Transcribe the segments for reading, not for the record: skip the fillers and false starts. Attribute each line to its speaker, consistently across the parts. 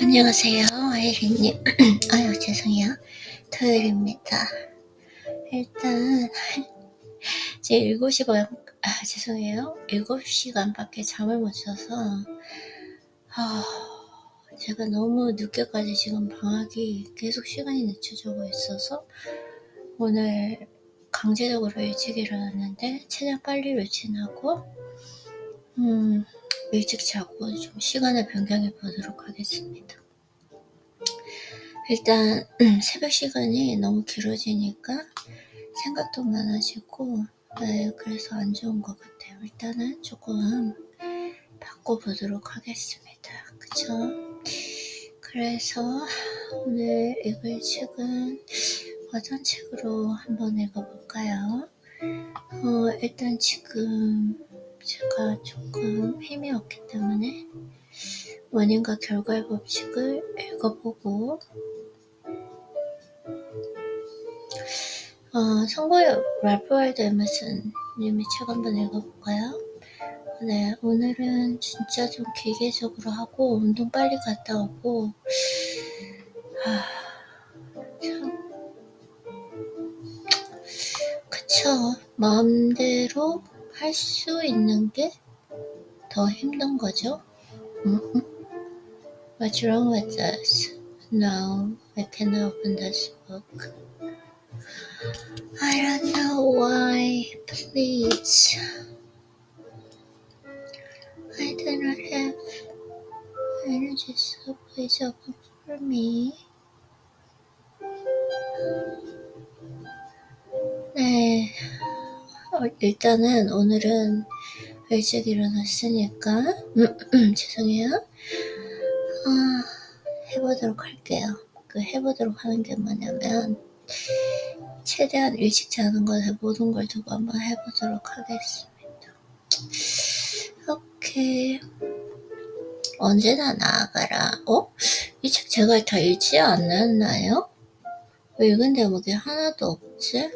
Speaker 1: 안녕하세요, 아이린님. 아유, 죄송해요. 토요일입니다. 일단, 제 7시간, 죄송해요. 7시간밖에 잠을 못 자서, 제가 너무 늦게까지 지금 방학이 계속 시간이 늦춰지고 있어서, 오늘 강제적으로 일찍 일어났는데, 최대한 빨리 루틴하고, 일찍 자고 좀 시간을 변경해 보도록 하겠습니다. 일단 새벽 시간이 너무 길어지니까 생각도 많아지고 그래서 안 좋은 것 같아요. 일단은 조금 바꿔보도록 하겠습니다. 그쵸? 그래서 오늘 읽을 책은 어떤 책으로 한번 읽어볼까요? 일단 지금 제가 조금 힘이 없기 때문에 원인과 결과의 법칙을 읽어보고 성공의 랄프 월도 에머슨 님의 책 한번 읽어볼까요? 네, 오늘은 진짜 좀 기계적으로 하고 운동 빨리 갔다 오고 참 그쵸. 마음대로 할 수 있는 게 더 힘든 거죠. What's wrong with us? No, I can't open this book. I don't know why. Please. I do not have energy, so please open for me. 네. 일단은 오늘은 일찍 일어났으니까 죄송해요. 해보도록 할게요. 해보도록 하는 게 뭐냐면 최대한 일찍 자는 것에 모든 걸 두고 한번 해보도록 하겠습니다. 오케이. 언제나 나아가라. 이 책 제가 다 읽지 않았나요? 왜 읽은 대목이 하나도 없지?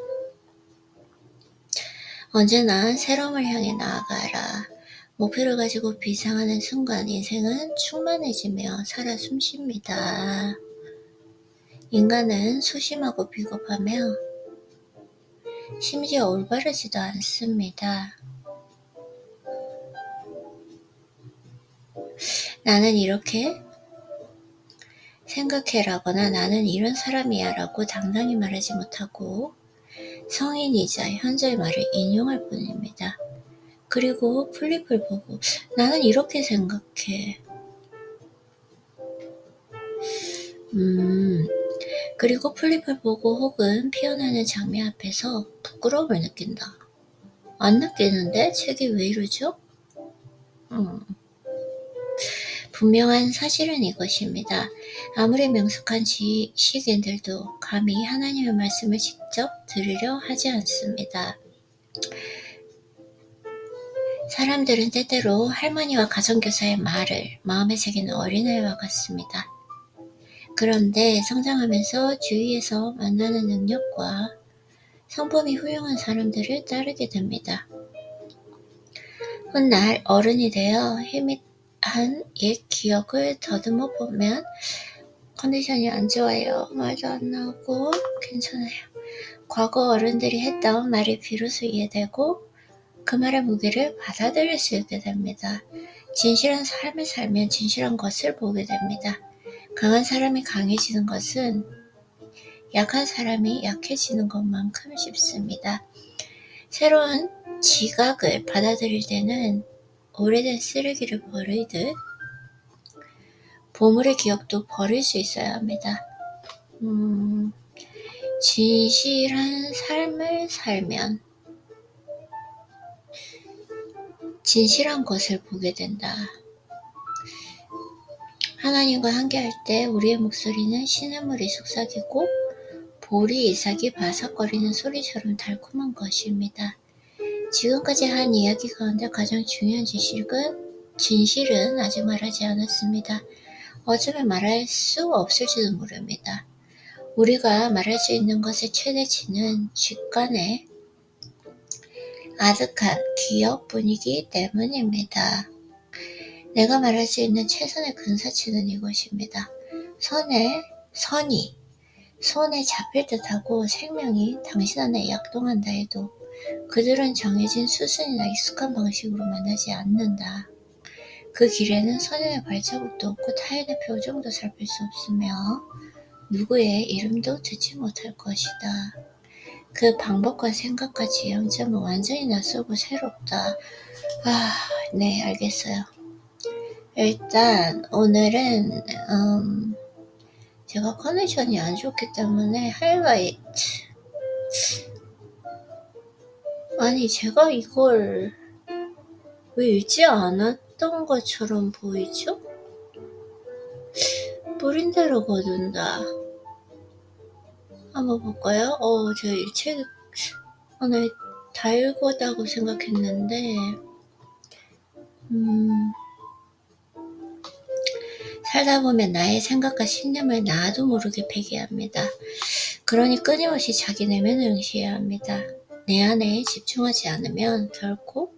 Speaker 1: 언제나 새로움을 향해 나아가라. 목표를 가지고 비상하는 순간 인생은 충만해지며 살아 숨쉽니다. 인간은 소심하고 비겁하며 심지어 올바르지도 않습니다. 나는 이렇게 생각해라거나 나는 이런 사람이야 라고 당당히 말하지 못하고 성인이자 현재의 말을 인용할 뿐입니다. 그리고 플립을 보고 나는 이렇게 생각해. 그리고 플립을 보고 혹은 피어나는 장미 앞에서 부끄러움을 느낀다. 안 느끼는데? 책이 왜 이러죠? 분명한 사실은 이것입니다. 아무리 명석한 지식인들도 감히 하나님의 말씀을 직접 들으려 하지 않습니다. 사람들은 때때로 할머니와 가정교사의 말을 마음에 새기는 어린아이와 같습니다. 그런데 성장하면서 주위에서 만나는 능력과 성품이 훌륭한 사람들을 따르게 됩니다. 훗날 어른이 되어 희미한 옛 기억을 더듬어 보면 컨디션이 안 좋아요. 말도 안 나오고 괜찮아요. 과거 어른들이 했던 말이 비로소 이해되고 그 말의 무게를 받아들일 수 있게 됩니다. 진실한 삶을 살면 진실한 것을 보게 됩니다. 강한 사람이 강해지는 것은 약한 사람이 약해지는 것만큼 쉽습니다. 새로운 지각을 받아들일 때는 오래된 쓰레기를 버리듯 보물의 기억도 버릴 수 있어야 합니다. 진실한 삶을 살면 진실한 것을 보게 된다. 하나님과 함께할 때 우리의 목소리는 시냇물이 속삭이고 보리 이삭이 바삭거리는 소리처럼 달콤한 것입니다. 지금까지 한 이야기 가운데 가장 중요한 진실은 아직 말하지 않았습니다. 어쩌면 말할 수 없을지도 모릅니다. 우리가 말할 수 있는 것의 최대치는 직관의 아득한 기억 분위기 때문입니다. 내가 말할 수 있는 최선의 근사치는 이것입니다. 손에 잡힐 듯하고 생명이 당신 안에 약동한다 해도 그들은 정해진 수순이나 익숙한 방식으로 만나지 않는다. 그 길에는 선인의 발자국도 없고 타인의 표정도 살필 수 없으며 누구의 이름도 듣지 못할 것이다. 그 방법과 생각과 지향점은 완전히 낯설고 새롭다. 네, 알겠어요. 일단 오늘은 제가 컨디션이 안 좋기 때문에 하이라이트, 아니 제가 이걸 왜 읽지 않았던 것처럼 보이죠? 뿌린 대로 거둔다. 한번 볼까요? 제가 이 책 오늘 다 읽었다고 생각했는데 살다 보면 나의 생각과 신념을 나도 모르게 폐기합니다. 그러니 끊임없이 자기 내면을 응시해야 합니다. 내 안에 집중하지 않으면 결코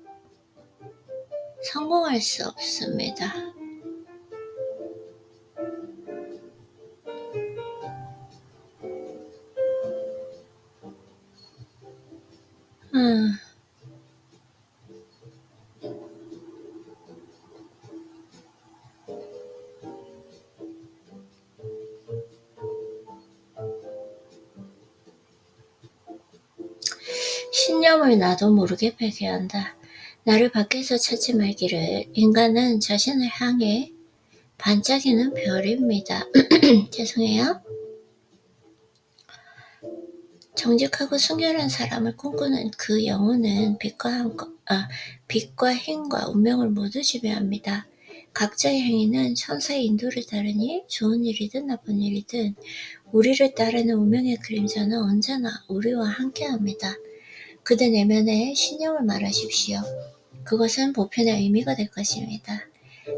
Speaker 1: 성공할 수 없습니다. 신념을 나도 모르게 폐기한다. 나를 밖에서 찾지 말기를. 인간은 자신을 향해 반짝이는 별입니다. 죄송해요. 정직하고 순결한 사람을 꿈꾸는 그 영혼은 빛과 힘과 운명을 모두 지배합니다. 각자의 행위는 천사의 인도를 따르니 좋은 일이든 나쁜 일이든 우리를 따르는 운명의 그림자는 언제나 우리와 함께합니다. 그대 내면의 신념을 말하십시오. 그것은 보편의 의미가 될 것입니다.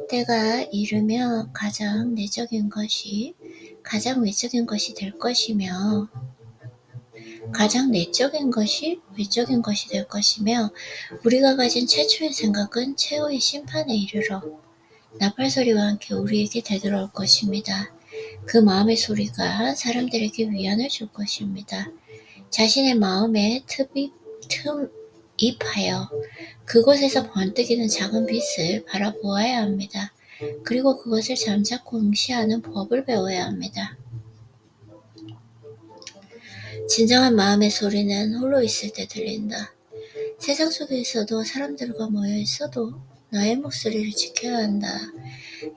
Speaker 1: 때가 이르면 가장 내적인 것이 가장 외적인 것이 될 것이며 가장 내적인 것이 외적인 것이 될 것이며 우리가 가진 최초의 생각은 최후의 심판에 이르러 나팔소리와 함께 우리에게 되돌아올 것입니다. 그 마음의 소리가 사람들에게 위안을 줄 것입니다. 자신의 마음에 틈입하여 그곳에서 번뜩이는 작은 빛을 바라보아야 합니다. 그리고 그것을 잠자코 응시하는 법을 배워야 합니다. 진정한 마음의 소리는 홀로 있을 때 들린다. 세상 속에 있어도 사람들과 모여 있어도 나의 목소리를 지켜야 한다.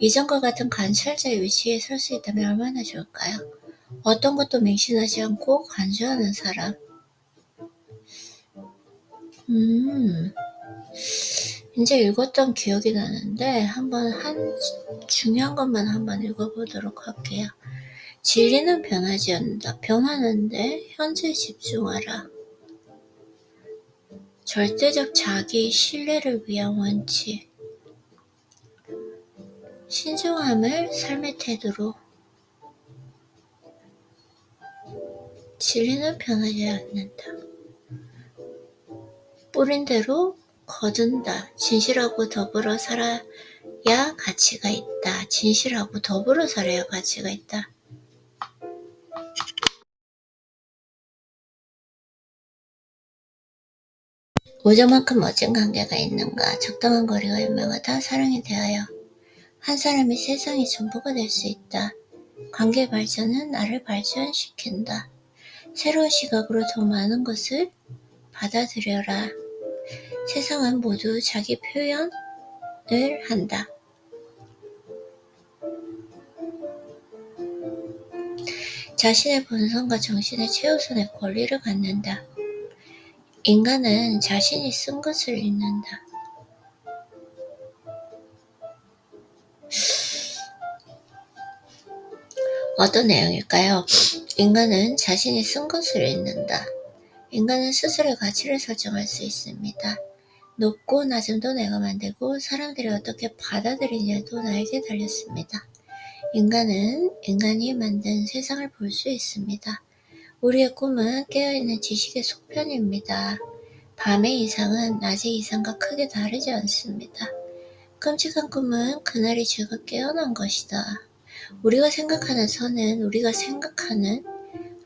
Speaker 1: 이전과 같은 관찰자의 위치에 설 수 있다면 얼마나 좋을까요? 어떤 것도 맹신하지 않고 간주하는 사람. 이제 읽었던 기억이 나는데 한번 중요한 것만 한번 읽어보도록 할게요. 진리는 변하지 않는다. 변하는데 현재에 집중하라. 절대적 자기 신뢰를 위한 원칙. 신중함을 삶의 태도로. 진리는 변하지 않는다. 뿌린 대로 거둔다. 진실하고 더불어 살아야 가치가 있다. 진실하고 더불어 살아야 가치가 있다. 우정만큼 멋진 관계가 있는가? 적당한 거리가 유명하다. 사랑에 대하여 한 사람이 세상의 전부가 될 수 있다. 관계 발전은 나를 발전시킨다. 새로운 시각으로 더 많은 것을 받아들여라. 세상은 모두 자기 표현을 한다. 자신의 본성과 정신의 최우선의 권리를 갖는다. 인간은 자신이 쓴 것을 읽는다. 어떤 내용일까요? 인간은 자신이 쓴 것을 읽는다. 인간은 스스로의 가치를 설정할 수 있습니다. 높고 낮음도 내가 만들고 사람들이 어떻게 받아들이냐도 나에게 달렸습니다. 인간은 인간이 만든 세상을 볼 수 있습니다. 우리의 꿈은 깨어있는 지식의 속편입니다. 밤의 이상은 낮의 이상과 크게 다르지 않습니다. 끔찍한 꿈은 그날이 죄가 깨어난 것이다. 우리가 생각하는 선은 우리가 생각하는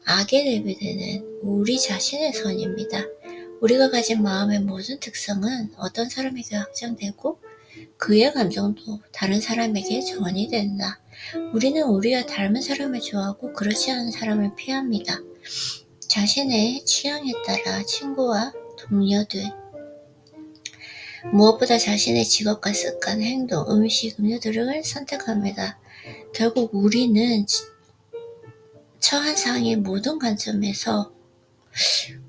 Speaker 1: 악에 대비되는 우리 자신의 선입니다. 우리가 가진 마음의 모든 특성은 어떤 사람에게 확장되고 그의 감정도 다른 사람에게 전이 된다. 우리는 우리와 닮은 사람을 좋아하고 그렇지 않은 사람을 피합니다. 자신의 취향에 따라 친구와 동료들, 무엇보다 자신의 직업과 습관, 행동, 음식, 음료 등을 선택합니다. 결국 우리는 처한 상황의 모든 관점에서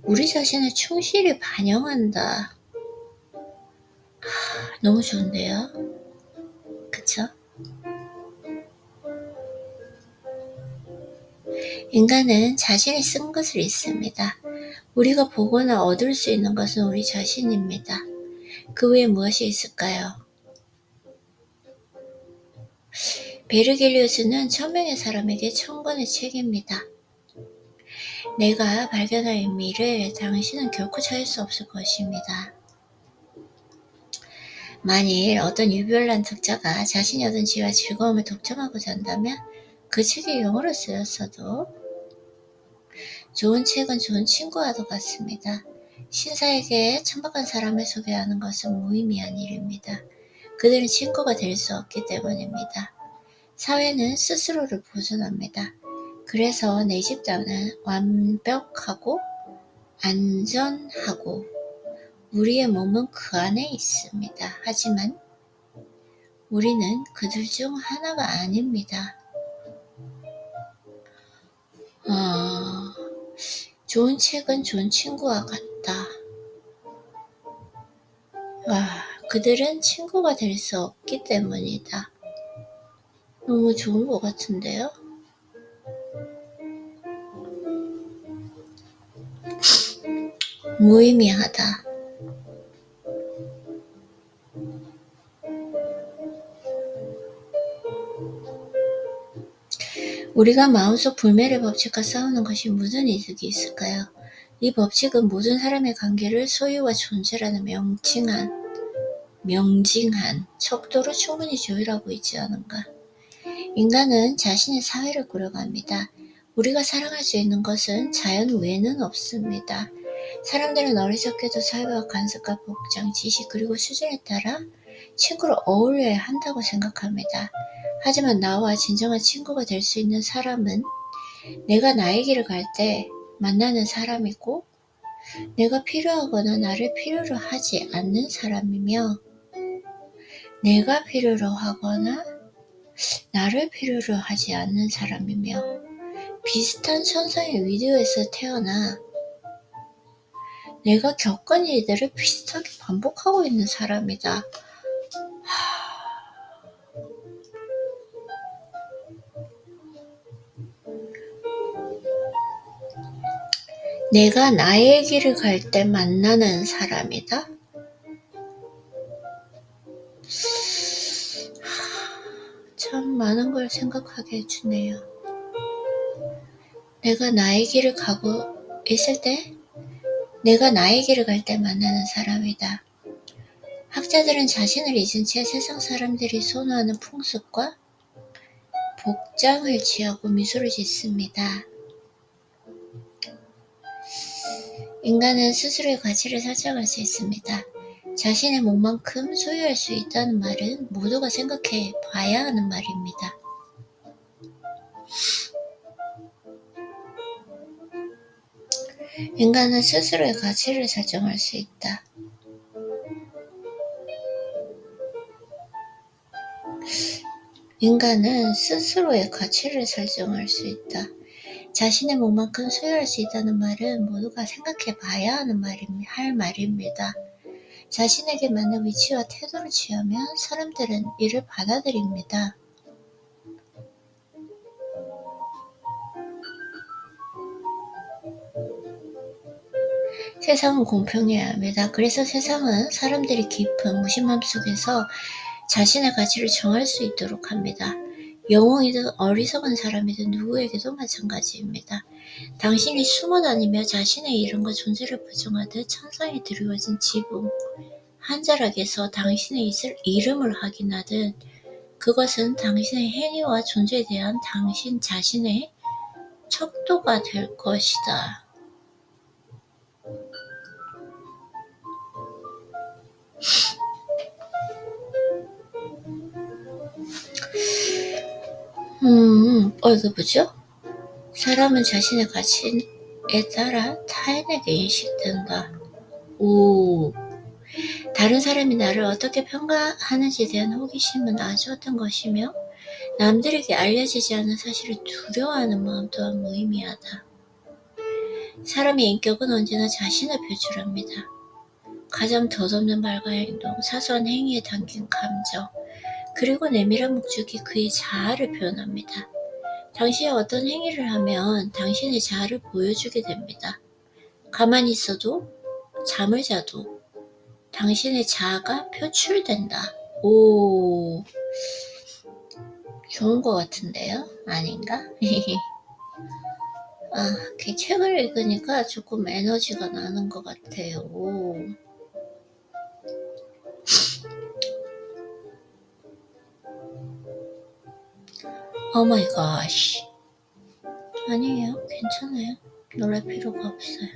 Speaker 1: 우리 자신을 충실히 반영한다. 너무 좋은데요? 그쵸? 인간은 자신이 쓴 것을 읽습니다. 우리가 보거나 얻을 수 있는 것은 우리 자신입니다. 그 외에 무엇이 있을까요? 베르겔리우스는 1000명의 사람에게 1000권의 책입니다. 내가 발견할 의미를 당신은 결코 찾을 수 없을 것입니다. 만일 어떤 유별난 독자가 자신이 얻은 지혜와 즐거움을 독점하고자 한다면 그 책이 영어로 쓰였어도 좋은 책은 좋은 친구와도 같습니다. 신사에게 천박한 사람을 소개하는 것은 무의미한 일입니다. 그들은 친구가 될 수 없기 때문입니다. 사회는 스스로를 보존합니다. 그래서 내 집단은 완벽하고 안전하고 우리의 몸은 그 안에 있습니다. 하지만 우리는 그들 중 하나가 아닙니다. 좋은 책은 좋은 친구와 같다. 그들은 친구가 될 수 없기 때문이다. 너무 좋은 것 같은데요? 무의미하다. 우리가 마음속 불멸의 법칙과 싸우는 것이 무슨 이득이 있을까요? 이 법칙은 모든 사람의 관계를 소유와 존재라는 명징한 척도로 충분히 조율하고 있지 않은가? 인간은 자신의 사회를 꾸려갑니다. 우리가 사랑할 수 있는 것은 자연 외에는 없습니다. 사람들은 어리석게도 사회와 관습과 복장, 지식 그리고 수준에 따라 친구를 어울려야 한다고 생각합니다. 하지만 나와 진정한 친구가 될 수 있는 사람은 내가 나의 길을 갈 때 만나는 사람이고 내가 필요하거나 나를 필요로 하지 않는 사람이며 내가 필요로 하거나 나를 필요로 하지 않는 사람이며 비슷한 천상의 위드에서 태어나 내가 겪은 일들을 비슷하게 반복하고 있는 사람이다. 내가 나의 길을 갈 때 만나는 사람이다. 참 많은 걸 생각하게 해주네요. 내가 나의 길을 가고 있을 때 내가 나의 길을 갈 때 만나는 사람이다. 학자들은 자신을 잊은 채 세상 사람들이 선호하는 풍습과 복장을 취하고 미소를 짓습니다. 인간은 스스로의 가치를 설정할 수 있습니다. 자신의 몸만큼 소유할 수 있다는 말은 모두가 생각해 봐야 하는 말입니다. 인간은 스스로의 가치를 설정할 수 있다. 인간은 스스로의 가치를 설정할 수 있다. 자신의 몸만큼 소유할 수 있다는 말은 모두가 생각해 봐야 할 말입니다. 자신에게 맞는 위치와 태도를 취하면 사람들은 이를 받아들입니다. 세상은 공평해야 합니다. 그래서 세상은 사람들이 깊은 무심함 속에서 자신의 가치를 정할 수 있도록 합니다. 영웅이든 어리석은 사람이든 누구에게도 마찬가지입니다. 당신이 숨어 다니며 자신의 이름과 존재를 부정하듯 천상에 드리워진 지붕 한 자락에서 당신의 이름을 확인하듯 그것은 당신의 행위와 존재에 대한 당신 자신의 척도가 될 것이다. 이거 뭐죠? 사람은 자신의 가치에 따라 타인에게 인식된다. 오, 다른 사람이 나를 어떻게 평가하는지에 대한 호기심은 아주 어떤 것이며 남들에게 알려지지 않은 사실을 두려워하는 마음 또한 무의미하다. 사람의 인격은 언제나 자신을 표출합니다. 가장 덧없는 말과 행동, 사소한 행위에 담긴 감정, 그리고 내밀한 목적이 그의 자아를 표현합니다. 당신이 어떤 행위를 하면 당신의 자아를 보여주게 됩니다. 가만히 있어도, 잠을 자도 당신의 자아가 표출된다. 오, 좋은 것 같은데요? 아닌가? 그 책을 읽으니까 조금 에너지가 나는 것 같아요. 오 마이 갓. 아니에요. 괜찮아요. 놀랄 필요가 없어요.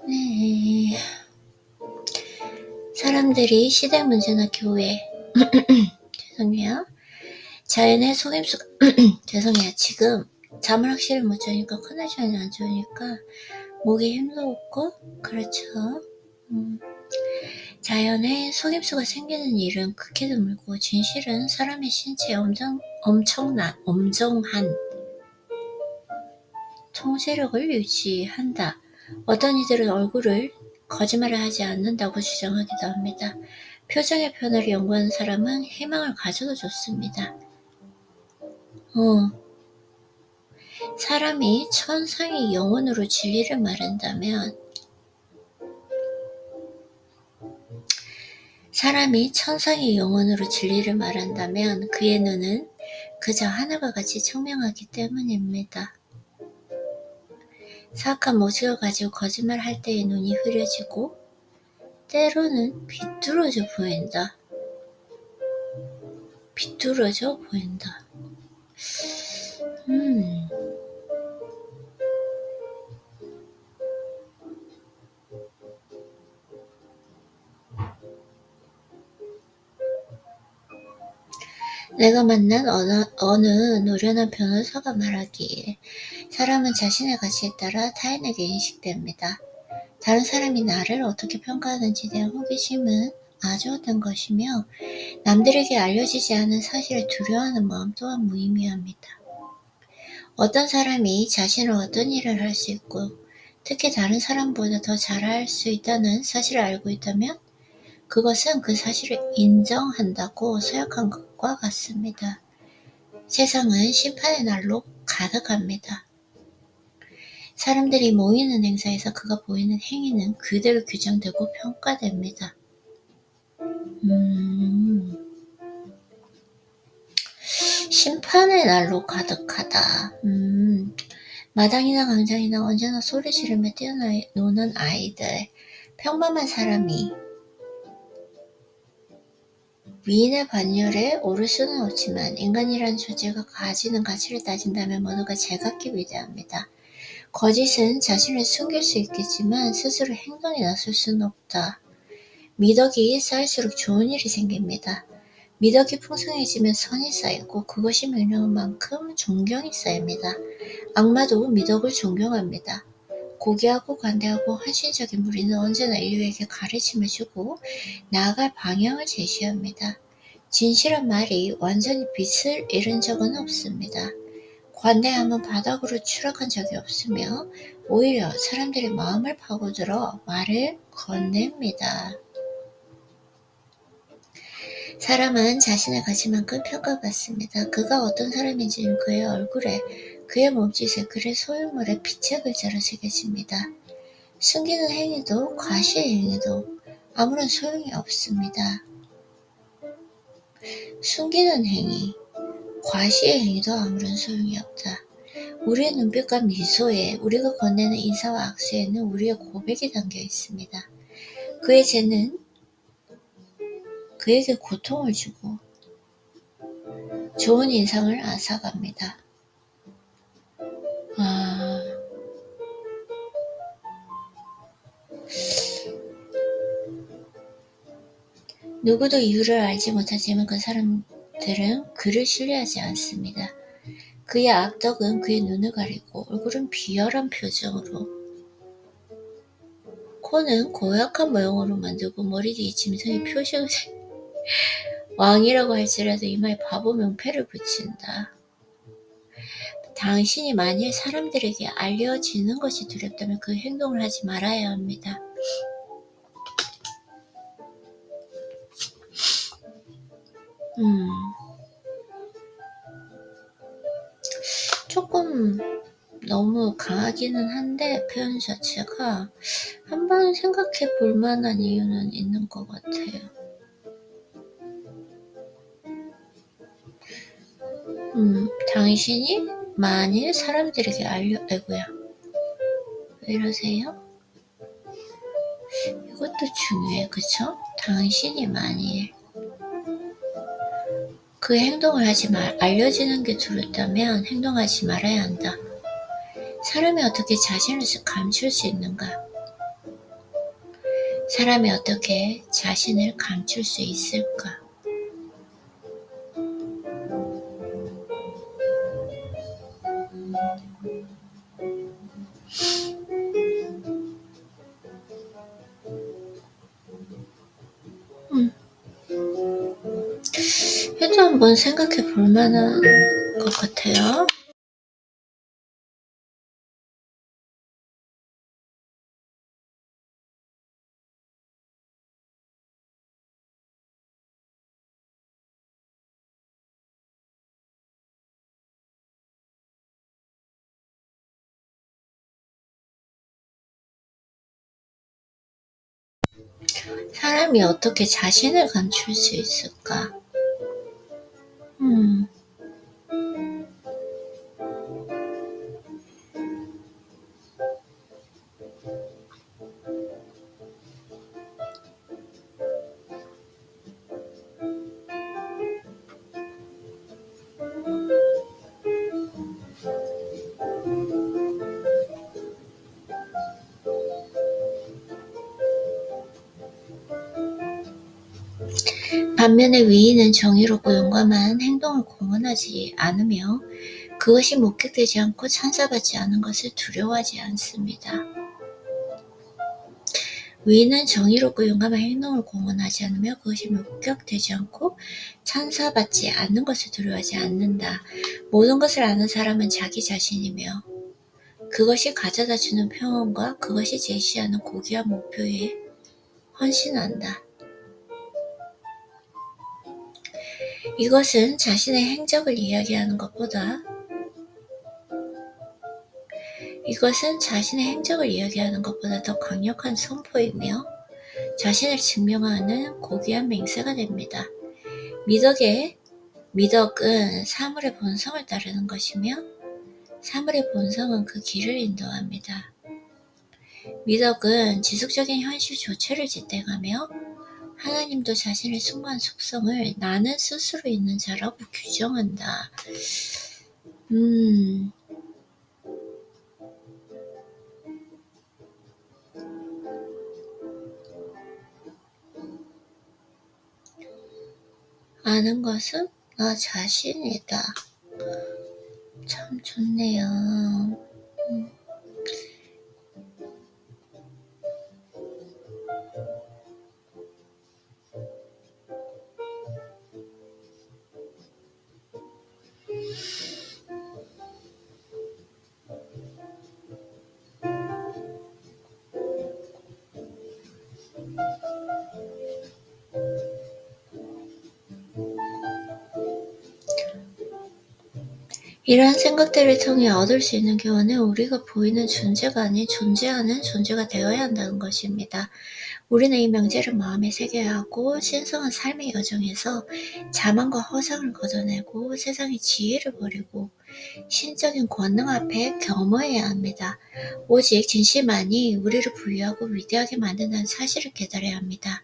Speaker 1: 네. 사람들이 시대 문제나 교회 죄송해요. 자연의 속임수가 죄송해요. 지금 잠을 확실히 못 자니까 컨디션이 안 좋으니까 목이 힘도 없고 그렇죠. 자연의 속임수가 생기는 일은 극히 드물고 진실은 사람의 신체에 엄청한 통제력을 유지한다. 어떤 이들은 얼굴을 거짓말을 하지 않는다고 주장하기도 합니다. 표정의 변화를 연구하는 사람은 희망을 가져도 좋습니다. 사람이 천상의 영혼으로 진리를 말한다면 그의 눈은 그저 하늘과 같이 청명하기 때문입니다. 사악한 모습을 가지고 거짓말할 때의 눈이 흐려지고 때로는 비뚤어져 보인다. 내가 만난 어느 노련한 변호사가 말하기에 사람은 자신의 가치에 따라 타인에게 인식됩니다. 다른 사람이 나를 어떻게 평가하는지에 대한 호기심은 아주 어떤 것이며 남들에게 알려지지 않은 사실을 두려워하는 마음 또한 무의미합니다. 어떤 사람이 자신은 어떤 일을 할 수 있고 특히 다른 사람보다 더 잘할 수 있다는 사실을 알고 있다면 그것은 그 사실을 인정한다고 서약한 것과 같습니다. 세상은 심판의 날로 가득합니다. 사람들이 모이는 행사에서 그가 보이는 행위는 그대로 규정되고 평가됩니다. 심판의 날로 가득하다. 마당이나 광장이나 언제나 소리 지르며 뛰어노는 아이들. 평범한 사람이 위인의 반열에 오를 수는 없지만 인간이라는 존재가 가지는 가치를 따진다면 모두가 제각기 위대합니다. 거짓은 자신을 숨길 수 있겠지만 스스로 행동에 나설 수는 없다. 미덕이 쌓일수록 좋은 일이 생깁니다. 미덕이 풍성해지면 선이 쌓이고 그것이 명령한 만큼 존경이 쌓입니다. 악마도 미덕을 존경합니다. 고귀하고 관대하고 헌신적인 무리는 언제나 인류에게 가르침을 주고 나아갈 방향을 제시합니다. 진실한 말이 완전히 빛을 잃은 적은 없습니다. 관대함은 바닥으로 추락한 적이 없으며 오히려 사람들의 마음을 파고들어 말을 건넵니다. 사람은 자신의 가치만큼 평가받습니다. 그가 어떤 사람인지는 그의 얼굴에, 그의 몸짓에, 그의 소유물에 빛의 글자로 새겨집니다. 숨기는 행위도 과시의 행위도 아무런 소용이 없습니다. 숨기는 행위, 과시의 행위도 아무런 소용이 없다. 우리의 눈빛과 미소에, 우리가 건네는 인사와 악수에는 우리의 고백이 담겨 있습니다. 그의 죄는 그에게 고통을 주고 좋은 인상을 앗아갑니다. 누구도 이유를 알지 못하지만 그 사람들은 그를 신뢰하지 않습니다. 그의 악덕은 그의 눈을 가리고 얼굴은 비열한 표정으로, 코는 고약한 모양으로 만들고 머리 뒤에 짐승의 표식을 왕이라고 할지라도 이마에 바보 명패를 붙인다. 당신이 만일 사람들에게 알려지는 것이 두렵다면 그 행동을 하지 말아야 합니다. 조금 너무 강하기는 한데 표현 자체가 한번 생각해 볼 만한 이유는 있는 것 같아요. 당신이 만일 사람들에게 아이고야, 왜 이러세요? 이것도 중요해, 그쵸? 당신이 만일 그 행동을 알려지는 게 두렵다면 행동하지 말아야 한다. 사람이 어떻게 자신을 감출 수 있는가? 사람이 어떻게 자신을 감출 수 있을까? 해도 한번 생각해 볼 만한 것 같아요. 사람이 어떻게 자신을 감출 수 있을까? 반면에 위인은 정의롭고 용감한 행동을 공언하지 않으며 그것이 목격되지 않고 찬사받지 않은 것을 두려워하지 않습니다. 위인은 정의롭고 용감한 행동을 공언하지 않으며 그것이 목격되지 않고 찬사받지 않는 것을 두려워하지 않는다. 모든 것을 아는 사람은 자기 자신이며 그것이 가져다주는 평온과 그것이 제시하는 고귀한 목표에 헌신한다. 이것은 자신의 행적을 이야기하는 것보다 더 강력한 선포이며 자신을 증명하는 고귀한 맹세가 됩니다. 미덕은 사물의 본성을 따르는 것이며 사물의 본성은 그 길을 인도합니다. 미덕은 지속적인 현실 조체를 지탱하며 하나님도 자신의 숭고한 속성을 나는 스스로 있는 자라고 규정한다. 아는 것은 나 자신이다. 참 좋네요. 이러한 생각들을 통해 얻을 수 있는 교훈은 우리가 보이는 존재가 아닌 존재하는 존재가 되어야 한다는 것입니다. 우리는 이 명제를 마음에 새겨야 하고 신성한 삶의 여정에서 자만과 허상을 걷어내고 세상의 지혜를 버리고 신적인 권능 앞에 겸허해야 합니다. 오직 진실만이 우리를 부유하고 위대하게 만든다는 사실을 깨달아야 합니다.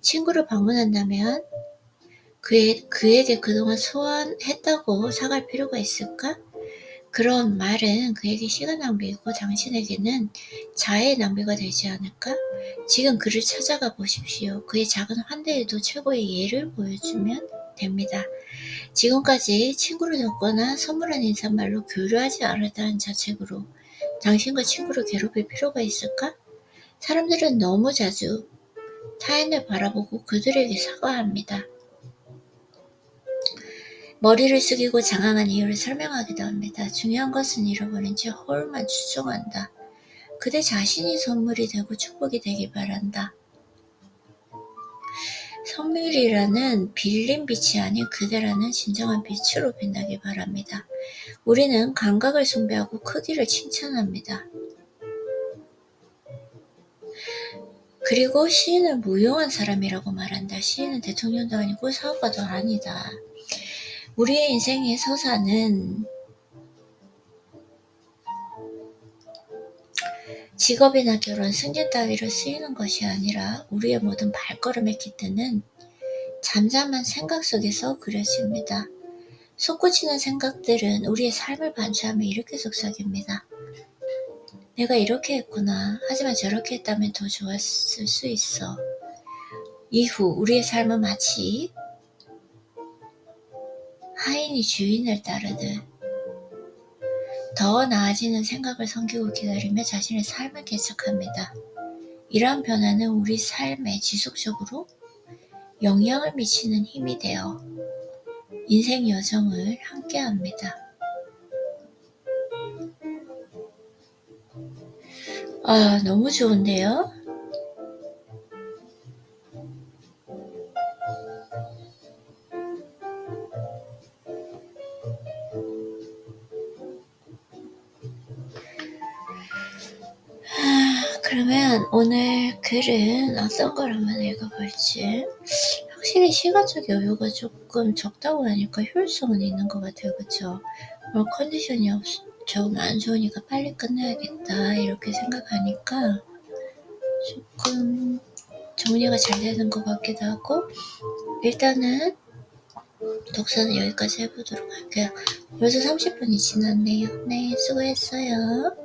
Speaker 1: 친구를 방문한다면 그에게 그동안 소원했다고 사과할 필요가 있을까? 그런 말은 그에게 시간 낭비이고 당신에게는 자의 낭비가 되지 않을까? 지금 그를 찾아가 보십시오. 그의 작은 환대에도 최고의 예를 보여주면 됩니다. 지금까지 친구를 돕거나 선물한 인사말로 교류하지 않았다는 자책으로 당신과 친구를 괴롭힐 필요가 있을까? 사람들은 너무 자주 타인을 바라보고 그들에게 사과합니다. 머리를 숙이고 장황한 이유를 설명하기도 합니다. 중요한 것은 잃어버린 채 허울만 추종한다. 그대 자신이 선물이 되고 축복이 되길 바란다. 선물이라는 빌린 빛이 아닌 그대라는 진정한 빛으로 빛나길 바랍니다. 우리는 감각을 숭배하고 크기를 칭찬합니다. 그리고 시인을 무용한 사람이라고 말한다. 시인은 대통령도 아니고 사업가도 아니다. 우리의 인생의 서사는 직업이나 결혼, 승진 따위로 쓰이는 것이 아니라 우리의 모든 발걸음을 깃드는 잠잠한 생각 속에서 그려집니다. 솟구치는 생각들은 우리의 삶을 반추하며 이렇게 속삭입니다. 내가 이렇게 했구나. 하지만 저렇게 했다면 더 좋았을 수 있어. 이후 우리의 삶은 마치 하인이 주인을 따르듯 더 나아지는 생각을 섬기고 기다리며 자신의 삶을 개척합니다. 이러한 변화는 우리 삶에 지속적으로 영향을 미치는 힘이 되어 인생 여정을 함께합니다. 너무 좋은데요? 그러면 오늘 글은 어떤 걸 한번 읽어볼지. 확실히 시간적 여유가 조금 적다고 하니까 효율성은 있는 것 같아요. 그쵸? 컨디션이 조금 안 좋으니까 빨리 끝내야겠다 이렇게 생각하니까 조금 정리가 잘 되는 것 같기도 하고, 일단은 독서는 여기까지 해보도록 할게요. 벌써 30분이 지났네요. 네, 수고했어요.